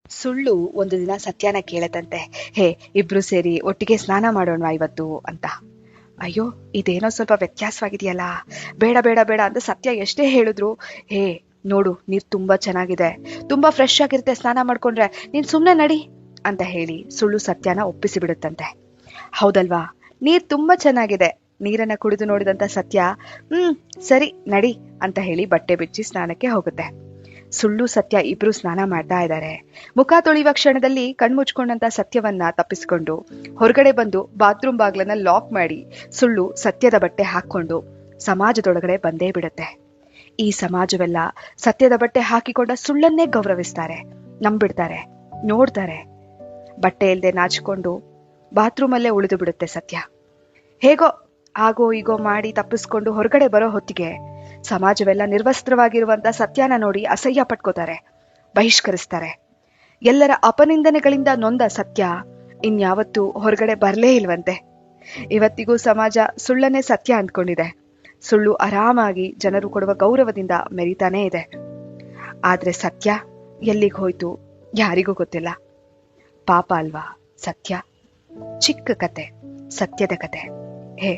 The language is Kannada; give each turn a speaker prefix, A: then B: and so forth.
A: ಸುಳ್ಳು ಒಂದು ದಿನ ಸತ್ಯನ ಕೇಳತಂತೆ. ಹೇ, ಇಬ್ರು ಸೇರಿ ಒಟ್ಟಿಗೆ ಸ್ನಾನ ಮಾಡೋಣವಾ ಇವತ್ತು ಅಂತ. ಅಯ್ಯೋ, ಇದೇನೋ ಸ್ವಲ್ಪ ವ್ಯತ್ಯಾಸವಾಗಿದೆಯಲ್ಲ, ಬೇಡ ಬೇಡ ಬೇಡ ಅಂತ ಸತ್ಯ ಎಷ್ಟೇ ಹೇಳಿದ್ರು, ಹೇ ನೋಡು ನೀರ್ ತುಂಬಾ ಚೆನ್ನಾಗಿದೆ, ತುಂಬಾ ಫ್ರೆಶ್ ಆಗಿರುತ್ತೆ, ಸ್ನಾನ ಮಾಡ್ಕೊಂಡ್ರೆ, ನೀನ್ ಸುಮ್ನೆ ನಡಿ ಅಂತ ಹೇಳಿ ಸುಳ್ಳು ಸತ್ಯನ ಒಪ್ಪಿಸಿ ಬಿಡುತ್ತಂತೆ. ಹೌದಲ್ವಾ, ನೀರ್ ತುಂಬಾ ಚೆನ್ನಾಗಿದೆ. ನೀರನ್ನ ಕುಡಿದು ನೋಡಿದಂತ ಸತ್ಯ, ಸರಿ ನಡಿ ಅಂತ ಹೇಳಿ ಬಟ್ಟೆ ಬಿಚ್ಚಿ ಸ್ನಾನಕ್ಕೆ ಹೋಗುತ್ತೆ. ಸುಳ್ಳು ಸತ್ಯ ಇಬ್ರು ಸ್ನಾನ ಮಾಡ್ತಾ ಇದ್ದಾರೆ. ಮುಖ ತೊಳೆಯುವ ಕ್ಷಣದಲ್ಲಿ ಕಣ್ಮುಚ್ಕೊಂಡಂತ ಸತ್ಯವನ್ನ ತಪ್ಪಿಸ್ಕೊಂಡು ಹೊರಗಡೆ ಬಂದು ಬಾತ್ರೂಮ್ ಬಾಗ್ಲನ್ನ ಲಾಕ್ ಮಾಡಿ ಸುಳ್ಳು ಸತ್ಯದ ಬಟ್ಟೆ ಹಾಕೊಂಡು ಸಮಾಜದೊಳಗಡೆ ಬಂದೇ ಬಿಡುತ್ತೆ. ಈ ಸಮಾಜವೆಲ್ಲ ಸತ್ಯದ ಬಟ್ಟೆ ಹಾಕಿಕೊಂಡ ಸುಳ್ಳನ್ನೇ ಗೌರವಿಸ್ತಾರೆ, ನಂಬಿಡ್ತಾರೆ, ನೋಡ್ತಾರೆ. ಬಟ್ಟೆ ಇಲ್ದೆ ನಾಚಿಕೊಂಡು ಬಾತ್ರೂಮಲ್ಲೇ ಉಳಿದು ಬಿಡುತ್ತೆ ಸತ್ಯ. ಹೇಗೋ ಆಗೋ ಈಗೋ ಮಾಡಿ ತಪ್ಪಿಸ್ಕೊಂಡು ಹೊರಗಡೆ ಬರೋ ಹೊತ್ತಿಗೆ ಸಮಾಜವೆಲ್ಲ ನಿರ್ವಸ್ತ್ರವಾಗಿರುವಂತ ಸತ್ಯನ ನೋಡಿ ಅಸಹ್ಯ ಪಟ್ಕೋತಾರೆ, ಬಹಿಷ್ಕರಿಸ್ತಾರೆ. ಎಲ್ಲರ ಅಪನಿಂದನೆಗಳಿಂದ ನೊಂದ ಸತ್ಯ ಇನ್ಯಾವತ್ತೂ ಹೊರಗಡೆ ಬರ್ಲೇ ಇಲ್ವಂತೆ. ಇವತ್ತಿಗೂ ಸಮಾಜ ಸುಳ್ಳನ್ನೇ ಸತ್ಯ ಅಂದ್ಕೊಂಡಿದೆ. ಸುಳ್ಳು ಆರಾಮಾಗಿ ಜನರು ಕೊಡುವ ಗೌರವದಿಂದ ಮೆರಿತಾನೇ ಇದೆ. ಆದ್ರೆ ಸತ್ಯ ಎಲ್ಲಿಗೆ ಹೋಯ್ತು ಯಾರಿಗೂ ಗೊತ್ತಿಲ್ಲ. ಪಾಪ ಅಲ್ವಾ ಸತ್ಯ. ಚಿಕ್ಕ ಕತೆ, ಸತ್ಯದ ಕತೆ. ಹೇ